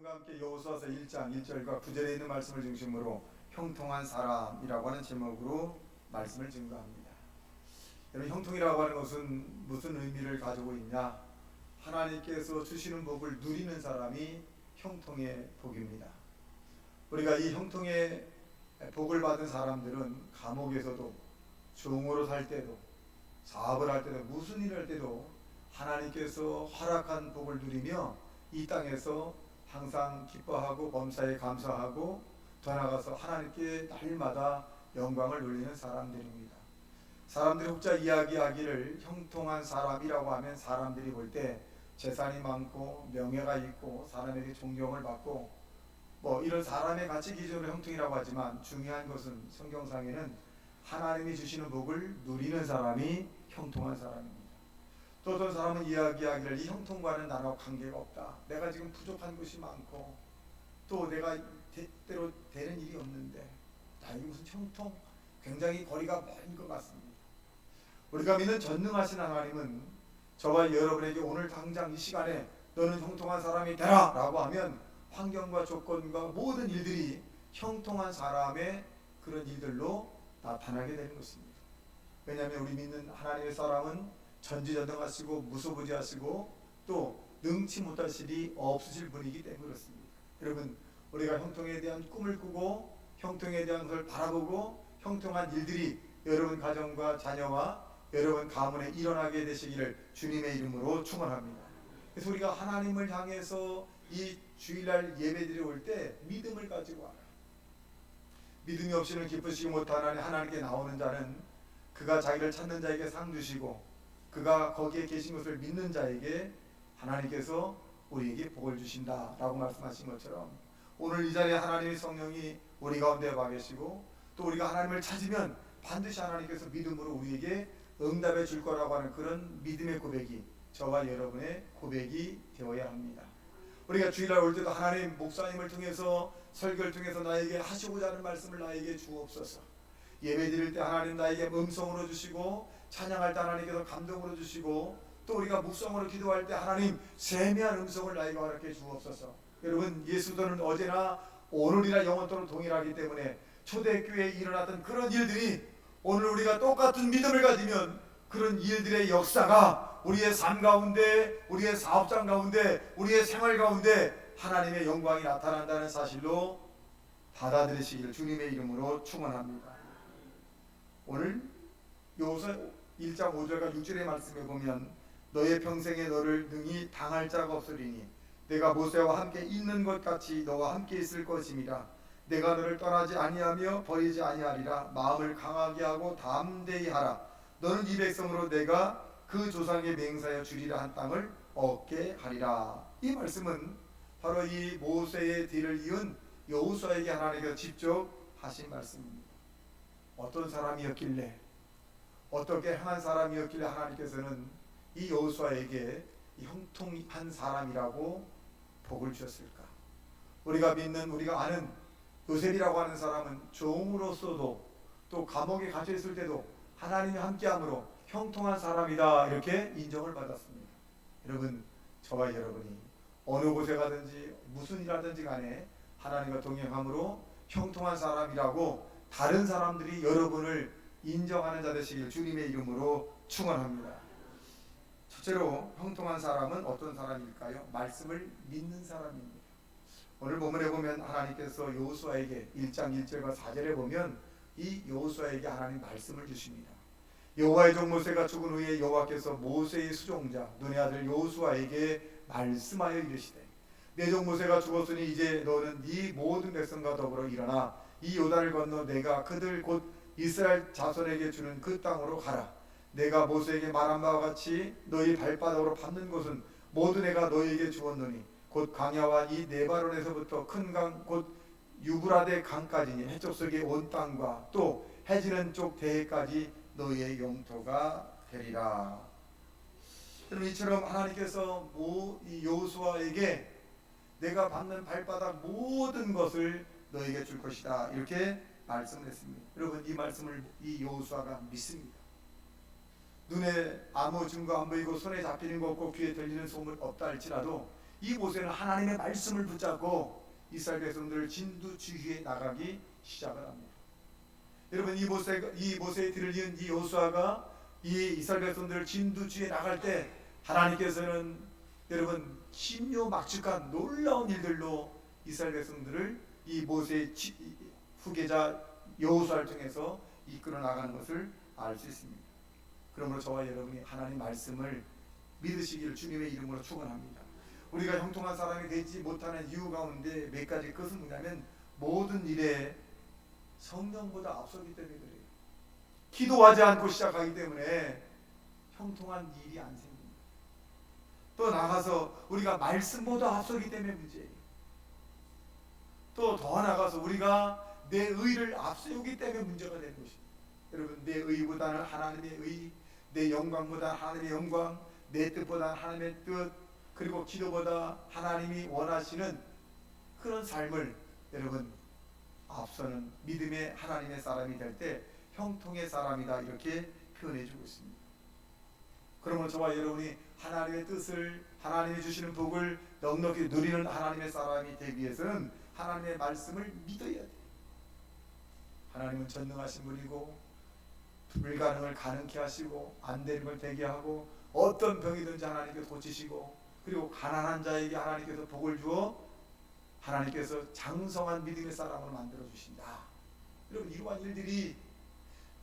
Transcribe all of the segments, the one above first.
여러분과 함께 여호수아서 1장 1절과 9절에 있는 말씀을 중심으로 형통한 사람이라고 하는 제목으로 말씀을 증거합니다. 여러분, 형통이라고 하는 것은 무슨 의미를 가지고 있냐? 하나님께서 주시는 복을 누리는 사람이 형통의 복입니다. 우리가 이 형통의 복을 받은 사람들은 감옥에서도, 종으로 살 때도, 사업을 할 때도, 무슨 일을 할 때도 하나님께서 허락한 복을 누리며 이 땅에서 항상 기뻐하고 범사에 감사하고 더 나아가서 하나님께 날마다 영광을 돌리는 사람들입니다. 사람들이 혹자 이야기하기를 형통한 사람이라고 하면 사람들이 볼 때 재산이 많고 명예가 있고 사람에게 존경을 받고 이런 사람의 가치 기준으로 형통이라고 하지만, 중요한 것은 성경상에는 하나님이 주시는 복을 누리는 사람이 형통한 사람입니다. 또 어떤 사람은 이야기하기를 이 형통과는 나와 관계가 없다. 내가 지금 부족한 것이 많고 또 내가 때로 되는 일이 없는데 이게 무슨 형통? 굉장히 거리가 먼 것 같습니다. 우리가 믿는 전능하신 하나님은 저와 여러분에게 오늘 당장 이 시간에 너는 형통한 사람이 되라 라고 하면 환경과 조건과 모든 일들이 형통한 사람의 그런 일들로 나타나게 되는 것입니다. 왜냐하면 우리 믿는 하나님의 사람은 전지전능하시고 무소부지하시고 또 능치 못할 일이 없으실 분이기 때문에 그렇습니다. 여러분, 우리가 형통에 대한 꿈을 꾸고 형통에 대한 것을 바라보고 형통한 일들이 여러분 가정과 자녀와 여러분 가문에 일어나게 되시기를 주님의 이름으로 축원합니다. 그래서 우리가 하나님을 향해서 이 주일날 예배드리 올 때 믿음을 가지고 와요. 믿음이 없이는 기쁘시지 못하나니 하나님께 나오는 자는 그가 자기를 찾는 자에게 상 주시고 그가 거기에 계신 것을 믿는 자에게 하나님께서 우리에게 복을 주신다 라고 말씀하신 것처럼, 오늘 이 자리에 하나님의 성령이 우리 가운데 와 계시고 또 우리가 하나님을 찾으면 반드시 하나님께서 믿음으로 우리에게 응답해 줄 거라고 하는 그런 믿음의 고백이 저와 여러분의 고백이 되어야 합니다. 우리가 주일날 올 때도 하나님, 목사님을 통해서 설교를 통해서 나에게 하시고자 하는 말씀을 나에게 주옵소서. 예배 드릴 때 하나님 나에게 음성으로 주시고, 찬양할 때 하나님께서 감동으로 주시고, 또 우리가 묵성으로 기도할 때 하나님 세미한 음성을 나에게 허락해 주옵소서. 여러분, 예수도는 어제나 오늘이나 영원토록 동일하기 때문에 초대교회에 일어났던 그런 일들이 오늘 우리가 똑같은 믿음을 가지면 그런 일들의 역사가 우리의 삶 가운데, 우리의 사업장 가운데, 우리의 생활 가운데 하나님의 영광이 나타난다는 사실로 받아들이시기를 주님의 이름으로 축원합니다. 오늘 여호수아 1장 5절과 6절의 말씀에 보면 너의 평생에 너를 능히 당할 자가 없으리니 내가 모세와 함께 있는 것 같이 너와 함께 있을 것임이라. 내가 너를 떠나지 아니하며 버리지 아니하리라. 마음을 강하게 하고 담대히 하라. 너는 이 백성으로 내가 그 조상에게 맹세하여 주리라 한 땅을 얻게 하리라. 이 말씀은 바로 이 모세의 뒤를 이은 여호수아에게 하나님께서 직접 하신 말씀입니다. 어떤 사람이었길래, 어떻게 행한 사람이었길래 하나님께서는 이 여호수아에게 형통한 사람이라고 복을 주셨을까? 우리가 믿는, 우리가 아는 요셉이라고 하는 사람은 종으로서도 또 감옥에 갇혀 있을 때도 하나님이 함께함으로 형통한 사람이다 이렇게 인정을 받았습니다. 여러분, 저와 여러분이 어느 곳에 가든지 무슨 일 하든지 간에 하나님과 동행함으로 형통한 사람이라고 다른 사람들이 여러분을 인정하는 자 되시길 주님의 이름으로 축원합니다. 첫째로 형통한 사람은 어떤 사람일까요? 말씀을 믿는 사람입니다. 오늘 본문에 보면 하나님께서 여호수아에게 1장 1절과 4절에 보면 이 여호수아에게 하나님 말씀을 주십니다. 여호와의 종 모세가 죽은 후에 여호와께서 모세의 수종자 눈의 아들 여호수아에게 말씀하여 이르시되 내 종 모세가 죽었으니 이제 너는 네 모든 백성과 더불어 일어나 이 요단을 건너 내가 그들 곧 이스라엘 자손에게 주는 그 땅으로 가라. 내가 모세에게 말한 바와 같이 너희 발바닥으로 밟는 곳은 모두 내가 너희에게 주었노니 곧 광야와 이 네바론에서부터 큰 강 곧 유브라데 강까지니 해쪽 속의 온 땅과 또 해지는 쪽 대해까지 너희의 영토가 되리라. 여러분, 이처럼 하나님께서 이 여호수아에게 내가 밟는 발바닥 모든 것을 너에게 줄 것이다 이렇게 말씀을 했습니다. 여러분, 이 말씀을 이 여호수아가 믿습니다. 눈에 아무 증거 안 보이고 손에 잡히는 거 없고 귀에 들리는 소문 없다 할지라도 이 모세는 하나님의 말씀을 붙잡고 이스라엘 백성들을 진두지휘해 나가기 시작을 합니다. 여러분, 이 모세의 뒤를 이은 이 여호수아가 이 이스라엘 백성들을 진두지휘해 나갈 때 하나님께서는 여러분 기묘막측한 놀라운 일들로 이스라엘 백성들을 이 모세의 후계자 여호수아를 통해서 이끌어 나가는 것을 알 수 있습니다. 그러므로 저와 여러분이 하나님 말씀을 믿으시기를 주님의 이름으로 축원합니다. 우리가 형통한 사람이 되지 못하는 이유 가운데 몇 가지 것은 뭐냐면 모든 일에 성령보다 앞서기 때문에 그래요. 기도하지 않고 시작하기 때문에 형통한 일이 안 생깁니다. 또 나가서 우리가 말씀보다 앞서기 때문에 문제예요. 또 더 나가서 우리가 내 의를 앞세우기 때문에 문제가 되는 것입니다. 여러분, 내 의보다는 하나님의 의, 내 영광보다 하나님의 영광, 내 뜻보다 하나님의 뜻, 그리고 기도보다 하나님이 원하시는 그런 삶을 여러분 앞서는 믿음의 하나님의 사람이 될 때 형통의 사람이다, 이렇게 표현해 주고 있습니다. 그러면 저와 여러분이 하나님의 뜻을, 하나님이 주시는 복을 넉넉히 누리는 하나님의 사람이 되기 위해서는 하나님의 말씀을 믿어야 돼요. 하나님은 전능하신 분이고 불가능을 가능케 하시고 안 되는 걸 되게 하고 어떤 병이든지 하나님께서 고치시고, 그리고 가난한 자에게 하나님께서 복을 주어 하나님께서 장성한 믿음의 사람으로 만들어 주신다. 여러분, 이러한 일들이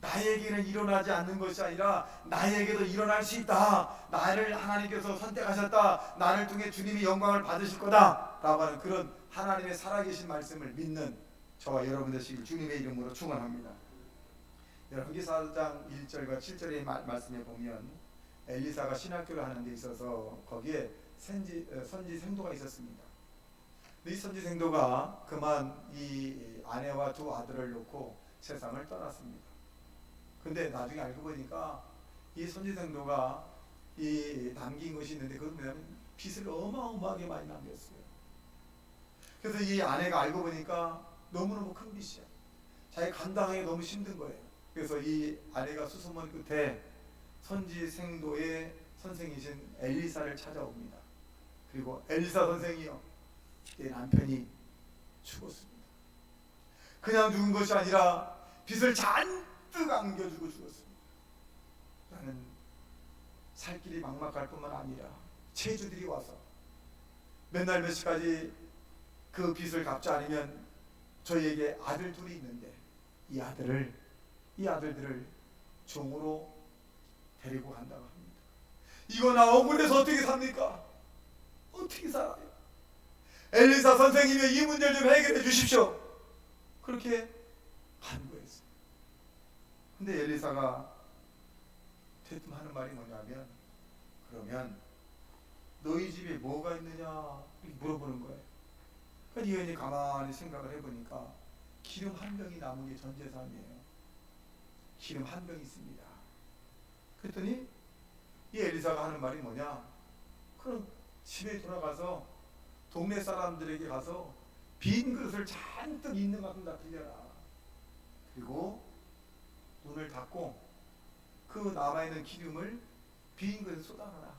나에게는 일어나지 않는 것이 아니라 나에게도 일어날 수 있다. 나를 하나님께서 선택하셨다. 나를 통해 주님이 영광을 받으실 거다 라고 하는 그런 하나님의 살아계신 말씀을 믿는 저와 여러분 되시길 주님의 이름으로 축원합니다. 열왕기사 4장 1절과 7절의 말씀에 보면 엘리사가 신학교를 하는 데 있어서 거기에 선지 생도가 있었습니다. 이 선지 생도가 그만 이 아내와 두 아들을 놓고 세상을 떠났습니다. 근데 나중에 알고 보니까 이 선지 생도가 이 남긴 것이 있는데 그건 뭐냐면 빚을 어마어마하게 많이 남겼어요. 그래서 이 아내가 알고 보니까 너무너무 큰 빚이야. 자기 감당하기 너무 힘든 거예요. 그래서 이 아내가 수소문 끝에 선지 생도의 선생이신 엘리사를 찾아옵니다. 그리고 엘리사 선생이요, 내 남편이 죽었습니다. 그냥 죽은 것이 아니라 빚을 잔뜩 안겨주고 죽었습니다. 나는 살 길이 막막할 뿐만 아니라 체주들이 와서 맨날 몇 시까지 그 빚을 갚지 않으면 저희에게 아들 둘이 있는데 이 아들들을 종으로 데리고 간다고 합니다. 이거 나 억울해서 어떻게 삽니까? 어떻게 살아요? 엘리사 선생님이 이 문제를 좀 해결해 주십시오. 그렇게 간구했어요. 근데 엘리사가 대뜸 하는 말이 뭐냐면, 그러면 너희 집에 뭐가 있느냐 이렇게 물어보는 거예요. 그러니까 이 여인이 가만히 생각을 해보니까 기름 한 병이 남은 게 전 재산이에요. 기름 한 병이 있습니다. 그랬더니 이 엘리사가 하는 말이 뭐냐, 그럼 집에 돌아가서 동네 사람들에게 가서 빈 그릇을 잔뜩 있는 만큼 다 빌려라. 그리고 문을 닫고 그 남아있는 기름을 빈 그릇에 쏟아놔라.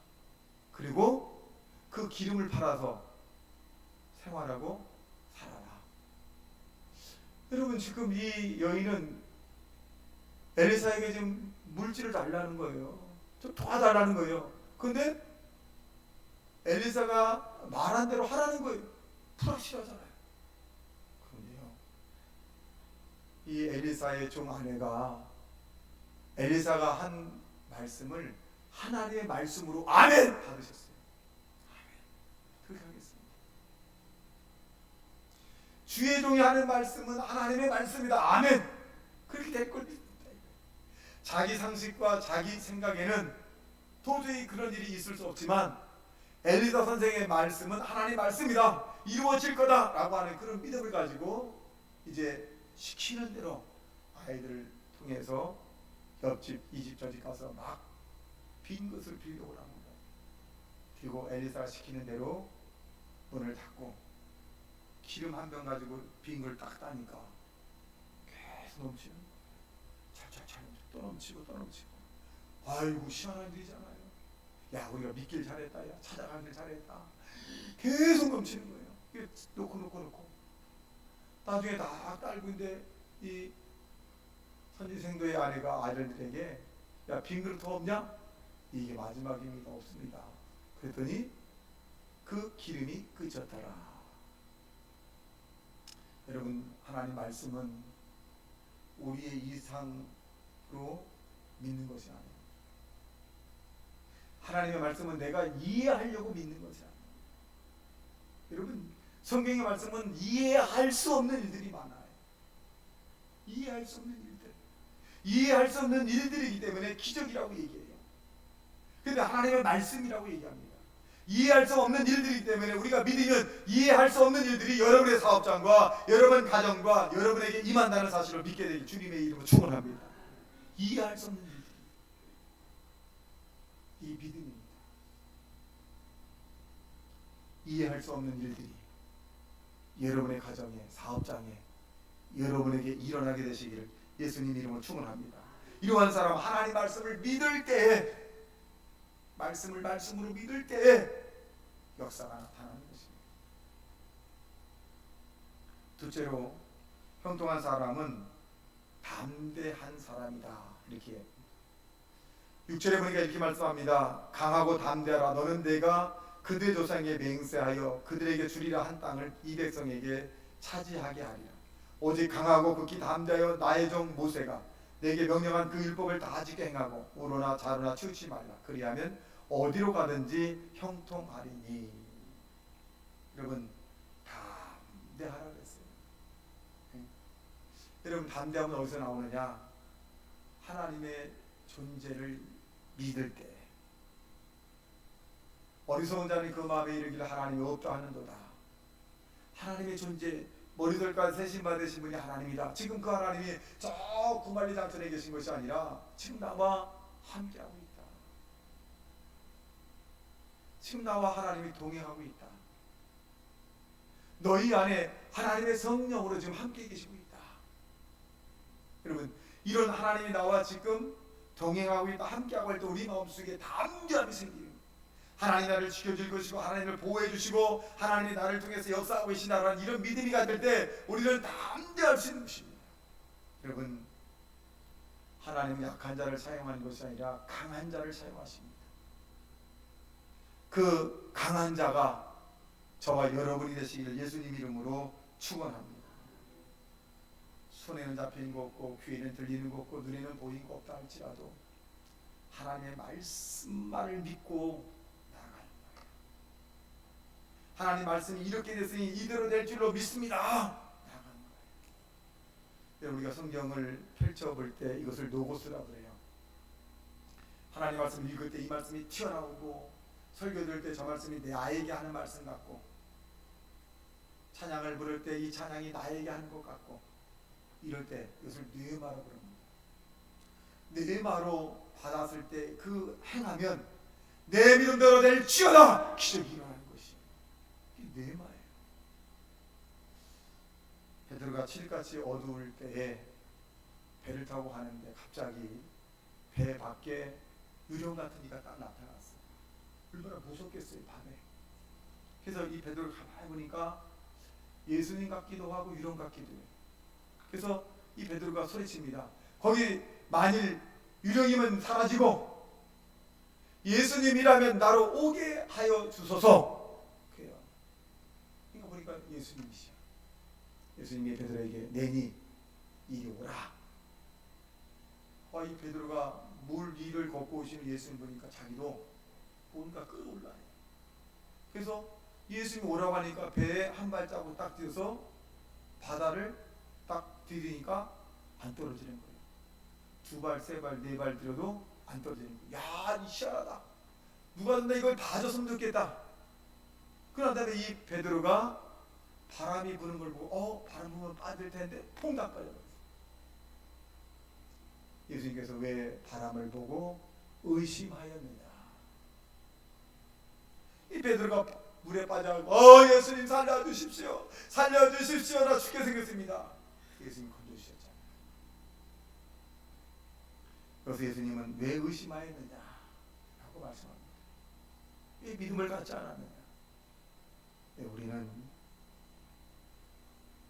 그리고 그 기름을 팔아서 생활하고 살아라. 여러분, 지금 이 여인은 엘리사에게 지금 물질을 달라는 거예요. 좀 도와달라는 거예요. 근데 엘리사가 말한 대로 하라는 거예요. 불확실하잖아요. 그런데요, 이 엘리사의 종 아내가 엘리사가 한 말씀을 하나님의 말씀으로 아멘 받으셨어요. 아멘. 그렇게 하겠습니다. 주의 종이 하는 말씀은 하나님의 말씀이다. 아멘. 그렇게 될 겁니다. 자기 상식과 자기 생각에는 도저히 그런 일이 있을 수 없지만 엘리사 선생의 말씀은 하나님의 말씀이다. 이루어질 거다 라고 하는 그런 믿음을 가지고 이제 시키는 대로 아이들을 통해서 옆집, 이집, 저집 가서 막 빈 것을 빌려고 합니다. 그리고 엘리사가 시키는 대로 문을 닫고 기름 한 병 가지고 빈 걸 딱 따니까 계속 넘치는 거예요. 찰찰찰 또 넘치고 또 넘치고. 아이고, 희한한 일이잖아요. 야, 우리가 믿길 잘했다, 야, 찾아가길 잘했다, 계속 넘치는 거예요. 이게 놓고 나중에 딱 딸고 있는데 이 선지생도의 아내가 아들들에게 야, 빈 그릇 더 없냐? 이게 마지막입니다. 없습니다. 그랬더니 그 기름이 끄졌더라. 여러분, 하나님 말씀은 우리의 이상으로 믿는 것이 아니에요. 하나님의 말씀은 내가 이해하려고 믿는 것이 아니에요. 여러분, 성경의 말씀은 이해할 수 없는 일들이 많아요. 이해할 수 없는 일들, 이해할 수 없는 일들이기 때문에 기적이라고 얘기해요. 그런데 하나님의 말씀이라고 얘기합니다. 이해할 수 없는 일들이기 때문에 우리가 믿으면 이해할 수 없는 일들이 여러분의 사업장과 여러분 가정과 여러분에게 임한다는 사실을 믿게 되길 주님의 이름으로 축원합니다. 이해할 수 없는 일들이 이 믿음입니다. 이해할 수 없는 일들이 여러분의 가정에, 사업장에, 여러분에게 일어나게 되시기를 예수님 이름으로 축원합니다. 이러한 사람, 하나님 말씀을 믿을 때에, 말씀으로 믿을 때에 역사가 나타나는 것입니다. 둘째로, 형통한 사람은 담대한 사람이다, 이렇게 6절에 보니까 이렇게 말씀합니다. 강하고 담대하라. 너는 내가 그들의 조상에게 맹세하여 그들에게 주리라 한 땅을 이 백성에게 차지하게 하리라. 오직 강하고 극히 담대하여 나의 종 모세가 내게 명령한 그 율법을 다 지켜 행하고 우로나 자로나 치우치 말라. 그리하면 어디로 가든지 형통하리니. 여러분, 담대하라 그랬어요. 여러분, 담대함은 어디서 나오느냐? 하나님의 존재를 믿을 때. 어리석은 자는 그 마음에 이르기를 하나님이 없다 하는도다. 하나님의 존재, 머리들까지 세신 받으신 분이 하나님이다. 지금 그 하나님이 저 구말리 장천에 계신 것이 아니라 지금 나와 함께하고 있다. 지금 나와 하나님이 동행하고 있다. 너희 안에 하나님의 성령으로 지금 함께 계시고 있다. 여러분, 이런 하나님이 나와 지금 동행하고 있다, 함께하고 있다. 우리 마음속에 담대함이 생기는, 하나님이 나를 지켜줄 것이고 하나님을 보호해 주시고 하나님이 나를 통해서 역사하고 계신다라는 이런 믿음이 가질 때 우리는 담대할 수 있는 것입니다. 여러분, 하나님은 약한 자를 사용하는 것이 아니라 강한 자를 사용하십니다. 그 강한 자가 저와 여러분이 되시기를 예수님 이름으로 축원합니다. 손에는 잡히는 거 없고 귀에는 들리는 거 없고 눈에는 보이는 거 없다 할지라도 하나님의 말씀만을 믿고 나아가는 거예요. 하나님 말씀이 이렇게 됐으니 이대로 될 줄로 믿습니다. 나아가는 거예요. 우리가 성경을 펼쳐볼 때 이것을 노고스라고 그래요. 하나님 말씀을 읽을 때 이 말씀이 튀어나오고 설교 들을 때 저 말씀이 나에게 하는 말씀 같고 찬양을 부를 때 이 찬양이 나에게 하는 것 같고 이럴 때 이것을 뇌마로 부릅니다. 뇌마로 받았을 때 그 행하면 내 믿음대로 될지어다 기적이 일어나는 것이 이게 뇌마예요. 베드로가 칠흑같이 어두울 때에 배를 타고 가는데 갑자기 배 밖에 유령 같은 이가 딱 나타났어요. 얼마나 무섭겠어요, 밤에. 그래서 이 베드로를 가만히 보니까 예수님 같기도 하고 유령 같기도 해요. 그래서 이 베드로가 소리칩니다. 거기 만일 유령이면 사라지고 예수님이라면 나로 오게 하여 주소서. 그래요. 그러니까 보니까 예수님이시야. 예수님이 베드로에게 내니 이리 오라. 이 베드로가 물 위를 걷고 오시는 예수님 보니까 자기도 뭔가 끌어올라요. 그래서 예수님이 오라고 하니까 배에 한 발자국 딱 뛰어서 바다를 딱 디디니까 안 떨어지는 거예요. 두 발, 세 발, 네 발 들어도 안 떨어지는 거예요. 야, 이 희한하다. 누가 근데 이걸 봐줬으면 좋겠다. 그런 다음에 이 베드로가 바람이 부는 걸 보고 바람 불면 빠질 텐데 퐁당 빠져버렸어요. 예수님께서 왜 바람을 보고 의심하였느냐. 이 베드로가 물에 빠져가지고 예수님 살려주십시오. 살려주십시오. 나 죽게 생겼습니다. 예수님 건져주셨잖아요. 그래서 예수님은 왜 의심하였느냐 라고 말씀합니다. 이 믿음을 갖지 않았느냐? 우리는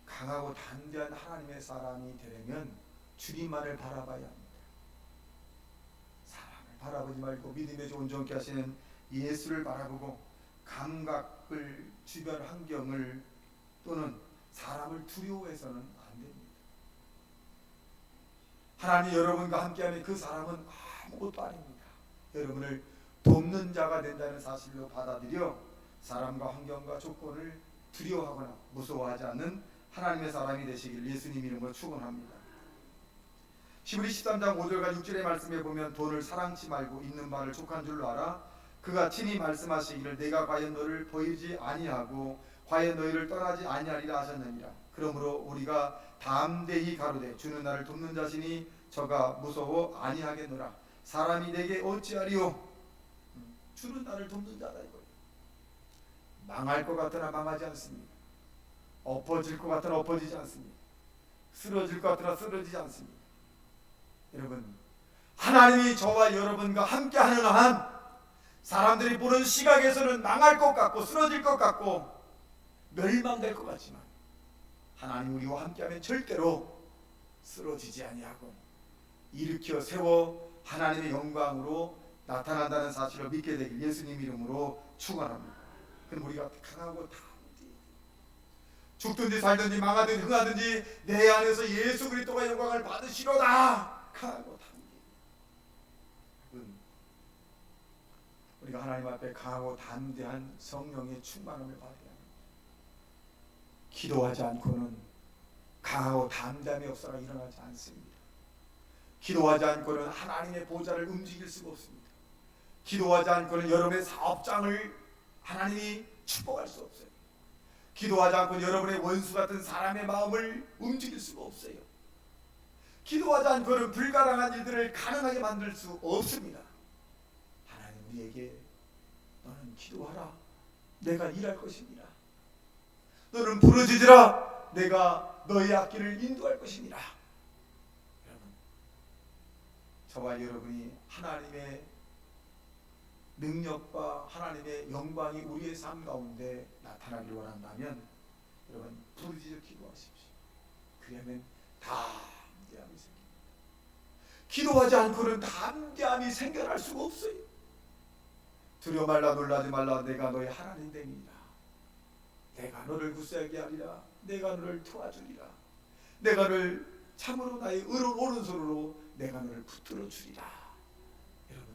강하고 담대한 하나님의 사람이 되려면 주님만을 바라봐야 합니다. 사람을 바라보지 말고 믿음의 온전케 하시는 예수를 바라보고 감각을, 주변 환경을 또는 사람을 두려워해서는 안 됩니다. 하나님 여러분과 함께하는 그 사람은 아무것도 아닙니다. 여러분을 돕는 자가 된다는 사실로 받아들여 사람과 환경과 조건을 두려워하거나 무서워하지 않는 하나님의 사람이 되시길 예수님 이름으로 축원합니다. 히브리 13장 5절과 6절의 말씀에 보면 돈을 사랑치 말고 있는 바를 족한 줄로 알아 그가 친히 말씀하시기를 내가 과연 너를 버리지 아니하고 과연 너희를 떠나지 아니하리라 하셨느니라. 그러므로 우리가 담대히 가로되 주는 나를 돕는 자시니 저가 무서워 아니하겠노라. 사람이 내게 어찌하리요? 주는 나를 돕는 자다 이거예요. 망할 것 같으나 망하지 않습니다. 엎어질 것 같으나 엎어지지 않습니다. 쓰러질 것 같으나 쓰러지지 않습니다. 여러분, 하나님이 저와 여러분과 함께하는 한 사람들이 보는 시각에서는 망할 것 같고 쓰러질 것 같고 멸망될 것 같지만 하나님 우리와 함께하면 절대로 쓰러지지 아니하고 일으켜 세워 하나님의 영광으로 나타난다는 사실을 믿게 되길 예수님 이름으로 축원합니다. 그럼 우리가 강하고 담대히 죽든지 살든지 망하든지 흥하든지 내 안에서 예수 그리스도가 영광을 받으시로다. 강하고 담대히 우리가 하나님 앞에 강하고 담대한 성령의 충만함을 받아야 합니다. 기도하지 않고는 강하고 담대함의 역사가 일어나지 않습니다. 기도하지 않고는 하나님의 보좌를 움직일 수가 없습니다. 기도하지 않고는 여러분의 사업장을 하나님이 축복할 수 없어요. 기도하지 않고는 여러분의 원수 같은 사람의 마음을 움직일 수가 없어요. 기도하지 않고는 불가능한 일들을 가능하게 만들 수 없습니다. 하나님 우리에게 너는 기도하라. 내가 일할 것입니다. 너는 부르짖으라. 내가 너의 앞길을 인도할 것입니다. 여러분, 저와 여러분이 하나님의 능력과 하나님의 영광이 우리의 삶 가운데 나타나길 원한다면 여러분 부르짖어 기도하십시오. 그러면 담대함이 생깁니다. 기도하지 않고는 담대함이 생겨날 수가 없어요. 두려워 말라 놀라지 말라 내가 너의 하나님 됨이니라. 내가 너를 굳세게 하리라. 내가 너를 도와주리라. 내가 너를 참으로 나의 의로운 오른손으로 내가 너를 붙들어 주리라. 여러분,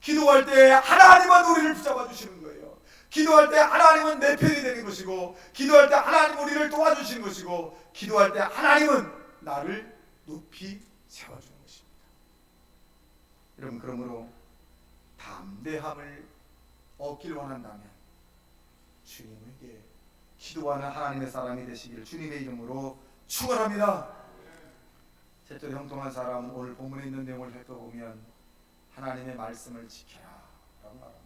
기도할 때 하나님은 우리를 붙잡아 주시는 거예요. 기도할 때 하나님은 내 편이 되는 것이고, 기도할 때 하나님은 우리를 도와주시는 것이고, 기도할 때 하나님은 나를 높이 세워주는 것입니다. 여러분, 그러므로 담대함을 얻기를 원한다면 주님에게 기도하는 하나님의 사람이 되시기를 주님의 이름으로 축원합니다. 셋째 형통한 사람, 오늘 본문에 있는 내용을 살펴보면 하나님의 말씀을 지켜라 라고 말합니다.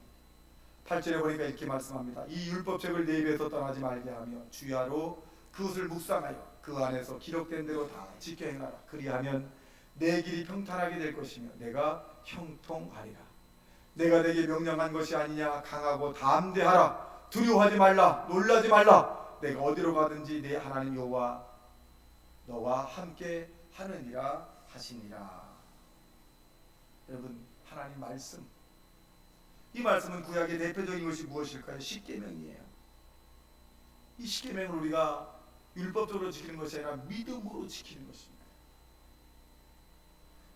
8절에 보니까 이렇게 말씀합니다. 이 율법책을 내 입에서 떠나지 말게 하며 주야로 그것을 묵상하여 그 안에서 기록된 대로 다 지켜 행하라. 그리하면 내 길이 평탄하게 될 것이며 내가 형통하리라. 내가 내게 명령한 것이 아니냐. 강하고 담대하라. 두려워하지 말라. 놀라지 말라. 내가 어디로 가든지 내 하나님 여호와 너와 함께 하느니라 하시니라. 여러분, 하나님 말씀, 이 말씀은 구약의 대표적인 것이 무엇일까요? 십계명이에요. 이 십계명을 우리가 율법적으로 지키는 것이 아니라 믿음으로 지키는 것입니다.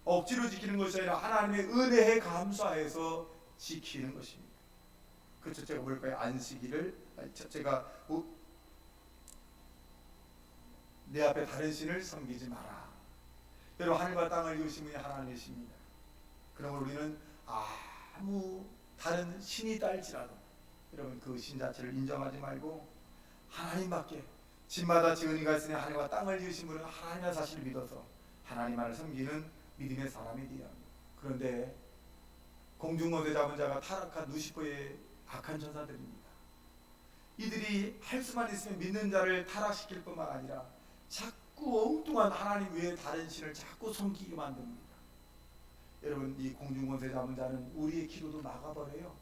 억지로 지키는 것이 아니라 하나님의 은혜에 감사해서 지키는 것입니다. 그 첫째가 뭘까요? 안식일을, 첫째가 내 앞에 다른 신을 섬기지 마라. 여러분, 하늘과 땅을 이으신 분이 하나님이십니다. 그러므로 우리는 아무 다른 신이 딸지라도 여러분 그 신 자체를 인정하지 말고 하나님밖에, 집마다 지은 이가 있으니 하늘과 땅을 지으신 분은 하나님의 사실을 믿어서 하나님만을 섬기는 믿음의 사람이 되어야 합니다. 그런데 공중원에 잡은 자가 타락한 루시퍼의 악한 천사들입니다. 이들이 할 수만 있으면 믿는 자를 타락시킬 뿐만 아니라 자꾸 엉뚱한 하나님 외에 다른 신을 자꾸 섬기게 만듭니다. 여러분, 이 공중권세 잡은 자는 우리의 기도도 막아버려요.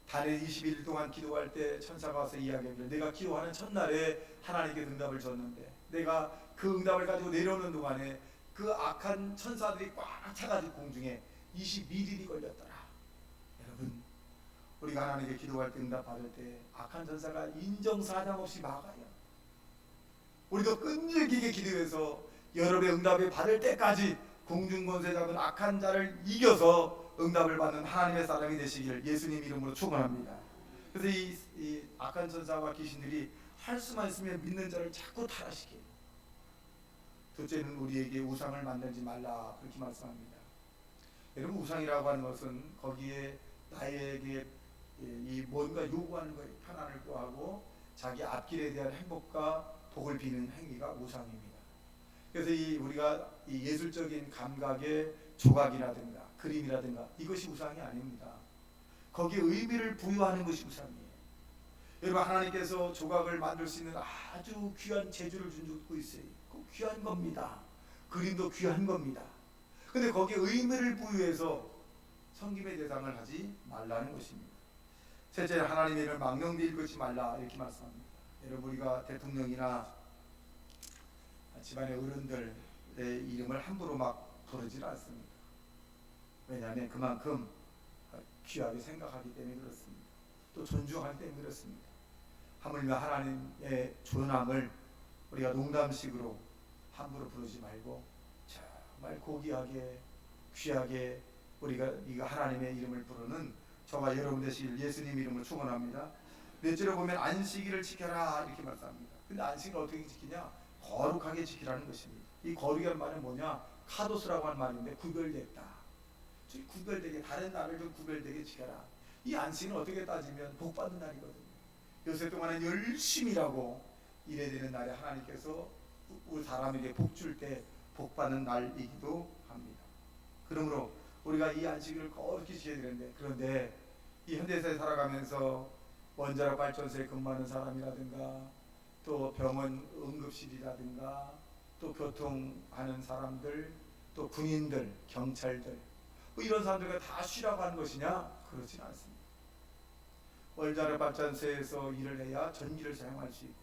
다니엘 21일 동안 기도할 때 천사가 와서 이야기하기를 내가 기도하는 첫날에 하나님께 응답을 줬는데 내가 그 응답을 가지고 내려오는 동안에 그 악한 천사들이 꽉 차가지고 공중에 21일이 걸렸더라. 여러분, 우리가 하나님께 기도할 때 응답 받을 때 악한 천사가 인정사정 없이 막아요. 우리도 끈질기게 기도해서 여러분의 응답을 받을 때까지 공중권세 잡은 악한 자를 이겨서 응답을 받는 하나님의 사람이 되시기를 예수님 이름으로 축원합니다. 그래서 이 악한 천사와 귀신들이 할 수만 있으면 믿는 자를 자꾸 타락시켜요. 둘째는 우리에게 우상을 만들지 말라 그렇게 말씀합니다. 여러분, 우상이라고 하는 것은 거기에 나에게 이 뭔가 요구하는 거예요. 편안을 구하고 자기 앞길에 대한 행복과 복을 비는 행위가 우상입니다. 그래서 우리가 이 예술적인 감각의 조각이라든가 그림이라든가 이것이 우상이 아닙니다. 거기에 의미를 부여하는 것이 우상이에요. 여러분, 하나님께서 조각을 만들 수 있는 아주 귀한 재주를 주고 있어요. 그 귀한 겁니다. 그림도 귀한 겁니다. 근데 거기에 의미를 부여해서 섬김의 대상을 하지 말라는 것입니다. 셋째, 하나님의 이름을 망령되이 걷지 말라 이렇게 말씀합니다. 여러분, 우리가 대통령이나 집안의 어른들의 이름을 함부로 막 부르지 않습니다. 왜냐하면 그만큼 귀하게 생각하기 때문에 그렇습니다. 또 존중하기 때문에 그렇습니다. 하물며 하나님의 존함을 우리가 농담식으로 함부로 부르지 말고 정말 고귀하게 귀하게 우리가 하나님의 이름을 부르는 저와 여러분 되시길 예수님 이름으로 축원합니다. 넷째로 보면 안식일을 지켜라 이렇게 말씀합니다. 근데 안식일을 어떻게 지키냐? 거룩하게 지키라는 것입니다. 이 거룩이라는 말은 뭐냐? 카도스라고 하는 말인데 구별됐다. 구별되게 다른 날을 좀 구별되게 지켜라. 이 안식일은 어떻게 따지면 복받는 날이거든요. 요새 동안은 열심히 일하고 일해야 되는 날에 하나님께서 우리 사람에게 복 줄 때 복받는 날이기도 합니다. 그러므로 우리가 이 안식일을 거룩히 지켜야 되는데, 그런데 이 현대사에 살아가면서 원자력 발전소에 근무하는 사람이라든가 또 병원 응급실이라든가 또 교통하는 사람들 또 군인들 경찰들 뭐 이런 사람들과 다 쉬라고 하는 것이냐? 그렇진 않습니다. 원자력 발전소에서 일을 해야 전기를 사용할 수 있고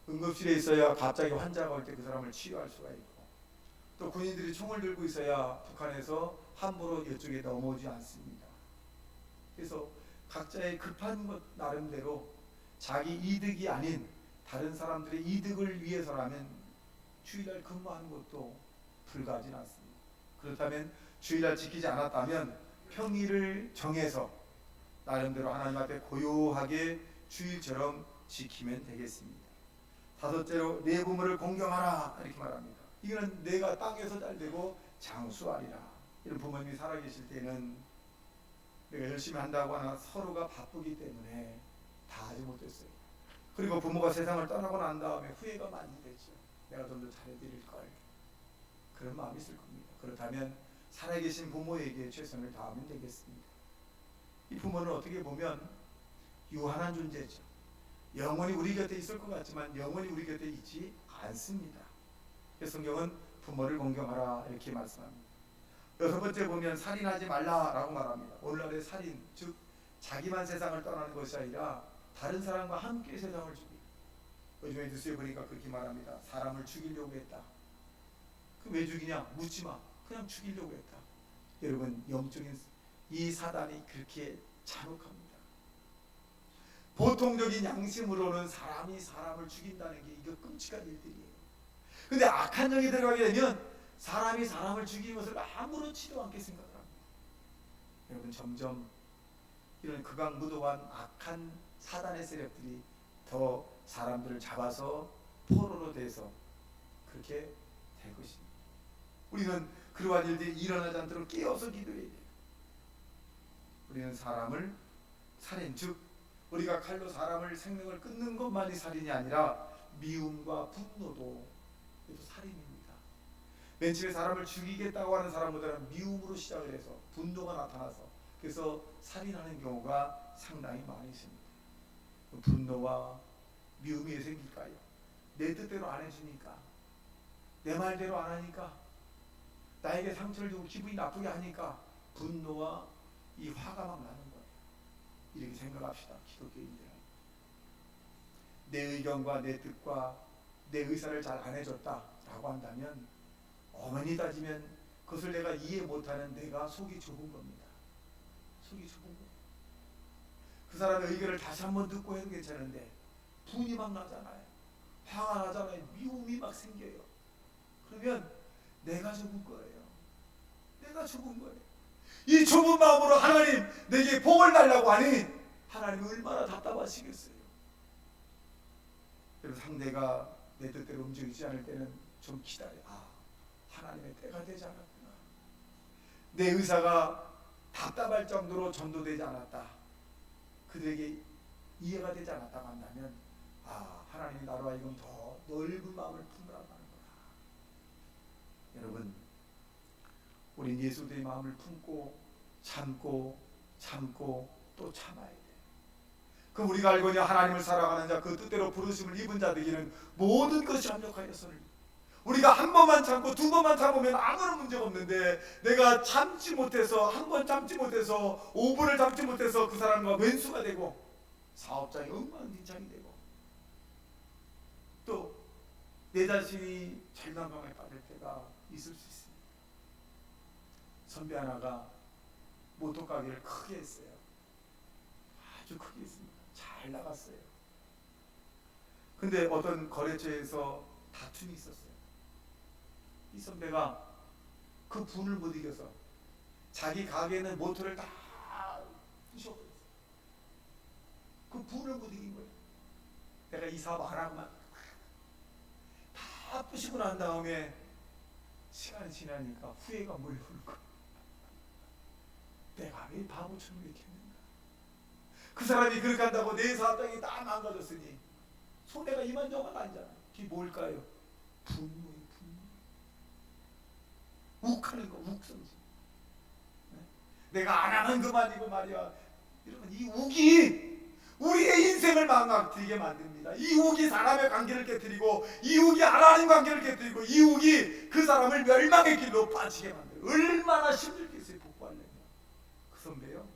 응급실에 있어야 갑자기 환자가 올 때 그 사람을 치료할 수가 있고 또 군인들이 총을 들고 있어야 북한에서 함부로 이쪽에 넘어오지 않습니다. 그래서 각자의 급한 것 나름대로 자기 이득이 아닌 다른 사람들의 이득을 위해서라면 주일날 근무하는 것도 불가하진 않습니다. 그렇다면 주일날 지키지 않았다면 평일을 정해서 나름대로 하나님 앞에 고요하게 주일처럼 지키면 되겠습니다. 다섯째로 내 부모를 공경하라 이렇게 말합니다. 이거는 내가 땅에서 잘되고 장수하리라. 이런 부모님이 살아계실 때는 내가 열심히 한다고 하나 서로가 바쁘기 때문에 다 하지 못했어요. 그리고 부모가 세상을 떠나고 난 다음에 후회가 많이 되죠. 내가 좀 더 잘해드릴 걸. 그런 마음이 있을 겁니다. 그렇다면 살아계신 부모에게 최선을 다하면 되겠습니다. 이 부모는 어떻게 보면 유한한 존재죠. 영원히 우리 곁에 있을 것 같지만 영원히 우리 곁에 있지 않습니다. 성경은 부모를 공경하라 이렇게 말씀합니다. 여섯 번째 보면 살인하지 말라라고 말합니다. 오늘날의 살인, 즉 자기만 세상을 떠나는 것이 아니라 다른 사람과 함께 세상을 죽이고, 요즘에 뉴스에 보니까 그렇게 말합니다. 사람을 죽이려고 했다. 그 왜 죽이냐? 묻지 마. 그냥 죽이려고 했다. 여러분, 영적인 이 사단이 그렇게 잔혹합니다. 보통적인 양심으로는 사람이 사람을 죽인다는 게 이거 끔찍한 일들이에요. 근데 악한 영이 들어가게 되면 사람이 사람을 죽이는 것을 아무렇지도 않게 생각을 합니다. 여러분, 점점 이런 극악무도한 악한 사단의 세력들이 더 사람들을 잡아서 포로로 돼서 그렇게 될 것입니다. 우리는 그러한 일들이 일어나지 않도록 깨어서 기도해야 돼요. 우리는 사람을 살인, 즉 우리가 칼로 사람을 생명을 끊는 것만이 살인이 아니라 미움과 분노도 이것도 살인입니다. 맨 처음에 사람을 죽이겠다고 하는 사람보다는 미움으로 시작을 해서 분노가 나타나서 그래서 살인하는 경우가 상당히 많이 있습니다. 분노와 미움이 왜 생길까요? 내 뜻대로 안 해주니까, 내 말대로 안 하니까, 나에게 상처를 주고 기분이 나쁘게 하니까 분노와 이 화가 막 나는 거예요. 이렇게 생각합시다. 기독교인들, 내 의견과 내 뜻과 내 의사를 잘 안 해줬다라고 한다면, 어머니 따지면 그것을 내가 이해 못하는 내가 속이 좁은 겁니다. 속이 좁은 거예요. 그 사람의 의견을 다시 한번 듣고 해도 괜찮은데 분이 막 나잖아요. 화가 나잖아요. 미움이 막 생겨요. 그러면 내가 좁은 거예요. 내가 좁은 거예요. 이 좁은 마음으로 하나님 내게 복을 달라고 하니 하나님 얼마나 답답하시겠어요. 그래서 상대가 내 뜻대로 움직이지 않을 때는 좀 기다려. 하나님의 때가 되지 않았구나. 내 의사가 답답할 정도로 전도되지 않았다, 그들에게 이해가 되지 않았다고 한다면, 하나님이 나로 하여금 더 넓은 마음을 품으라고 하는 거다. 여러분, 우린 예수들의 마음을 품고 참고 또 참아야 돼. 그럼 우리가 알거냐, 하나님을 사랑하는 자, 그 뜻대로 부르심을 입은 자들에게는 모든 것이 합력하였으니. 우리가 한 번만 참고 두 번만 참으면 아무런 문제가 없는데, 내가 참지 못해서, 한 번 참지 못해서, 5분을 참지 못해서 그 사람과 왼수가 되고 사업장이 엉망진창이 되고, 또 내 자신이 절망감에 빠질 때가 있을 수 있습니다. 선배 하나가 모토가게를 크게 했어요. 아주 크게 했습니다. 잘 나갔어요. 근데 어떤 거래처에서 다툼이 있었어요. 이 선배가 그 분을 못 이겨서 자기 가게는 모토를 다 부셔버렸어요. 그 분을 못 이긴 거예요. 내가 이 사업 안 하고만 다 부시고 난 다음에 시간이 지나니까 후회가 몰려오는 거예요. 내가 왜 바보처럼 이렇게 했는가. 그 사람이 그렇게 한다고 내 사업장이 다 망가졌으니 손해가 이만저만 아니잖아. 그게 뭘까요? 분노예요. 욱하는 거, 욱성심. 내가 안 하면 그만이고 말이야. 여러분, 이 욱이 우리의 인생을 망가뜨리게 만듭니다. 이 욱이 사람의 관계를 깨뜨리고, 이 욱이 하나님 관계를 깨뜨리고, 이 욱이 그 사람을 멸망의 길로 빠지게 만들어요. 얼마나 힘들겠어요, 복구하려면. 그 선배요,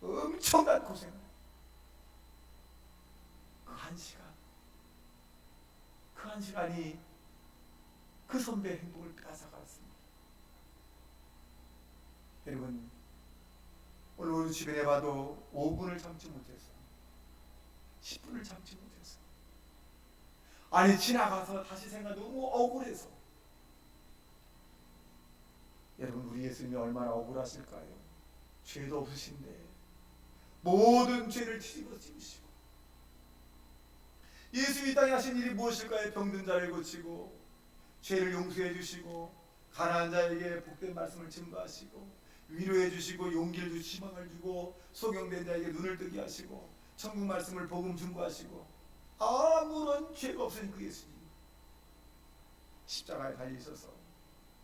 엄청난 고생을. 그 한 시간이 그 선배의 행복을 뺏어갔습니다. 여러분, 오늘 우리 주변에 봐도 5분을 참지 못했어. 10분을 참지 못했어. 아니, 지나가서 다시 생각, 너무 억울해서. 여러분, 우리 예수님이 얼마나 억울하실까요? 죄도 없으신데 모든 죄를 뒤집어 씌우시고, 예수님이 이 땅에 하신 일이 무엇일까요? 병든 자를 고치고, 죄를 용서해 주시고, 가난한 자에게 복된 말씀을 증거하시고, 위로해 주시고, 용기를 주시고, 희망을 주고, 소경된 자에게 눈을 뜨게 하시고, 천국 말씀을 복음 증거하시고, 아무런 죄가 없으신 그 예수님, 십자가에 달리셔서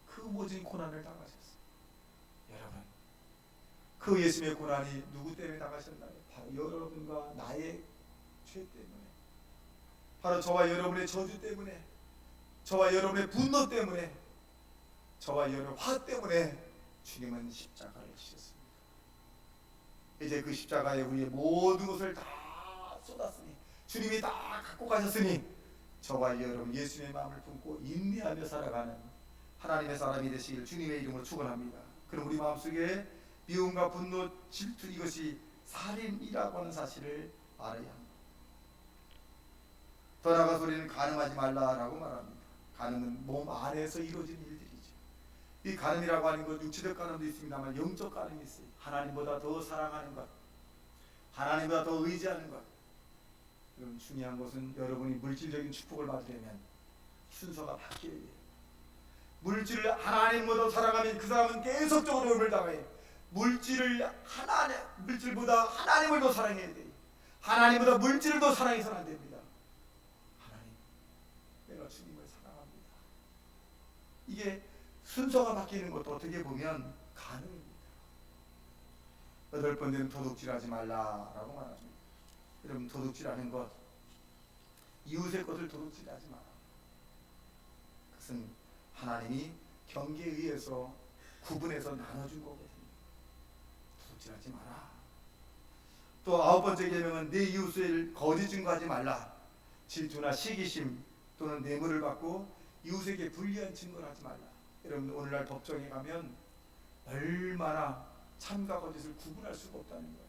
그 모진 고난을 당하셨어요. 여러분, 그 예수님의 고난이 누구 때문에 당하셨나요? 바로 여러분과 나의 죄 때문에, 바로 저와 여러분의 저주 때문에, 저와 여러분의 분노 때문에, 저와 여러분의 화 때문에 주님은 십자가를 지셨습니다. 이제 그 십자가에 우리의 모든 것을 다 쏟았으니, 주님이 다 갖고 가셨으니, 저와 여러분 예수님의 마음을 품고 인내하며 살아가는 하나님의 사람이 되시기를 주님의 이름으로 축원합니다. 그럼 우리 마음속에 미움과 분노, 질투, 이것이 살인이라고 하는 사실을 알아야 합니다. 더 나아가서 우리는 간음하지 말라라고 말합니다. 간음은 몸 안에서 이루어진 일들이죠. 이 간음이라고 하는 것, 육체적 간음도 있습니다만 영적 간음이 있어요. 하나님보다 더 사랑하는 것, 하나님보다 더 의지하는 것. 그럼 중요한 것은 여러분이 물질적인 축복을 받으려면 순서가 바뀌어야 돼요. 물질을 하나님보다 사랑하면 그 사람은 계속적으로 өм을 당해요. 물질보다 하나님을 더 사랑해야 돼요. 하나님보다 물질을 더 사랑해서는 안 됩니다. 하나님, 내가 주님을 사랑합니다. 이게 순서가 바뀌는 것도 어떻게 보면 가능입니다. 8번째는 도둑질하지 말라라고 말합니다. 여러분, 도둑질하는 것, 이웃의 것을 도둑질하지 마라. 그것은 하나님이 경계에 의해서 구분해서 나눠준 거거든요. 도둑질하지 마라. 또 9번째 계명은 내 이웃을 거짓 증거하지 말라. 질투나 시기심 또는 뇌물을 받고 이웃에게 불리한 증거를 하지 말라. 여러분 오늘날 법정에 가면 얼마나 참과 거짓을 구분할 수가 없다는 거예요.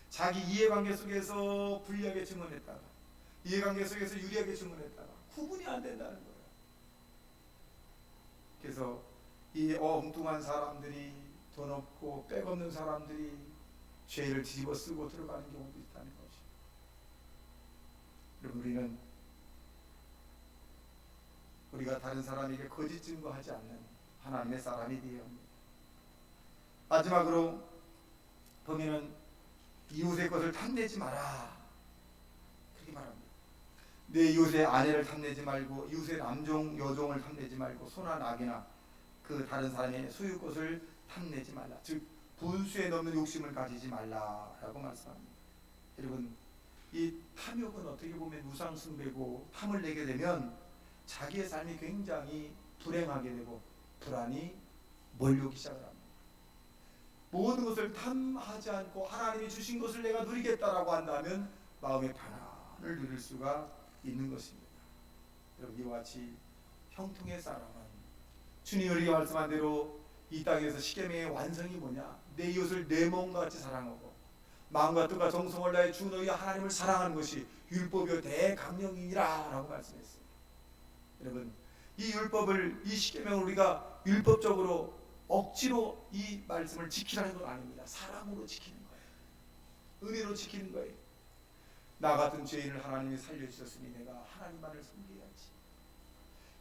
자기 이해관계 속에서 불리하게 증언했다가 이해관계 속에서 유리하게 증언했다가 구분이 안 된다는 거예요. 그래서 이 엉뚱한 사람들이, 돈 없고 백 없는 사람들이 죄를 뒤집어 쓰고 들어가는 경우도 있다는 것이. 여러분 우리가 다른 사람에게 거짓 증거하지 않는 하나님의 사람이 되어야 합니다. 마지막으로 보면은 이웃의 것을 탐내지 마라 그렇게 말합니다. 내 이웃의 아내를 탐내지 말고 이웃의 남종 여종을 탐내지 말고 소나 낙이나 그 다른 사람의 소유것을 탐내지 말라. 즉 분수에 넘는 욕심을 가지지 말라라고 말씀합니다. 여러분 이 탐욕은 어떻게 보면 우상숭배고, 탐을 내게 되면 자기의 삶이 굉장히 불행하게 되고 불안이 몰려오기 시작을 합니다. 모든 것을 탐하지 않고 하나님이 주신 것을 내가 누리겠다라고 한다면 마음의 평안을 누릴 수가 있는 것입니다. 여러분 이와 같이 형통의 사람은 주님이 우리에게 말씀한 대로 이 땅에서 십계명의 완성이 뭐냐? 내 이웃을 내 몸과 같이 사랑하고 마음과 뜻과 정성을 다해 주 너희 하나님을 사랑하는 것이 율법이요 대강령이니라 라고 말씀했습니다. 여러분 이 율법을, 이 십계명을 우리가 율법적으로 억지로 이 말씀을 지키라는 건 아닙니다. 사랑으로 지키는 거예요. 은혜로 지키는 거예요. 나 같은 죄인을 하나님이 살려주셨으니 내가 하나님만을 섬겨야지.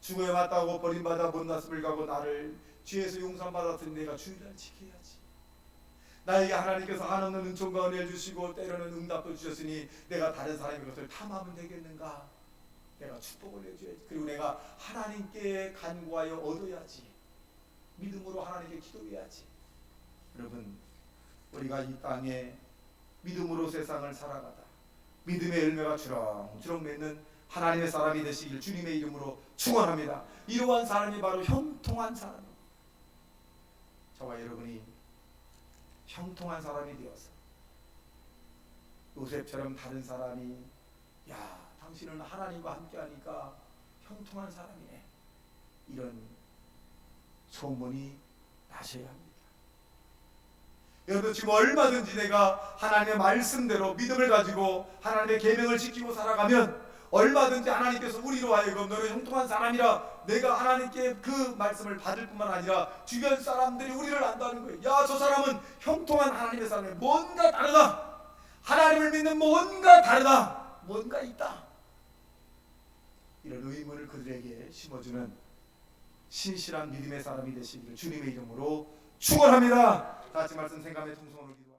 죽어야 마땅하고 버림받아 못났음을 가고 나를 죄에서 용서받았으니 내가 주의를 지켜야지. 나에게 하나님께서 한없는 은총과 은혜를 주시고 때로는 응답도 주셨으니 내가 다른 사람의 것을 탐하면 되겠는가? 내가 축복을 해줘야지. 그리고 내가 하나님께 간구하여 얻어야지. 믿음으로 하나님께 기도해야지. 여러분 우리가 이 땅에 믿음으로 세상을 살아가다 믿음의 열매가 주렁주렁 맺는 하나님의 사람이 되시길 주님의 이름으로 축원합니다. 이러한 사람이 바로 형통한 사람입니다. 저와 여러분이 형통한 사람이 되어서 요셉처럼 다른 사람이 야 당신은 하나님과 함께하니까 형통한 사람이네 이런 소문이 나셔야 합니다. 여러분 지금 얼마든지 내가 하나님의 말씀대로 믿음을 가지고 하나님의 계명을 지키고 살아가면 얼마든지 하나님께서 우리로 하여금 너는 형통한 사람이라 내가 하나님께 그 말씀을 받을 뿐만 아니라 주변 사람들이 우리를 안다는 거예요. 야 저 사람은 형통한 하나님의 사람이에요. 뭔가 다르다. 하나님을 믿는 뭔가 다르다. 뭔가 있다. 이런 의문을 그들에게 심어주는 신실한 믿음의 사람이 되시기를 주님의 이름으로 축원합니다. 다 같이 말씀 생각하며 통성으로 기도합니다.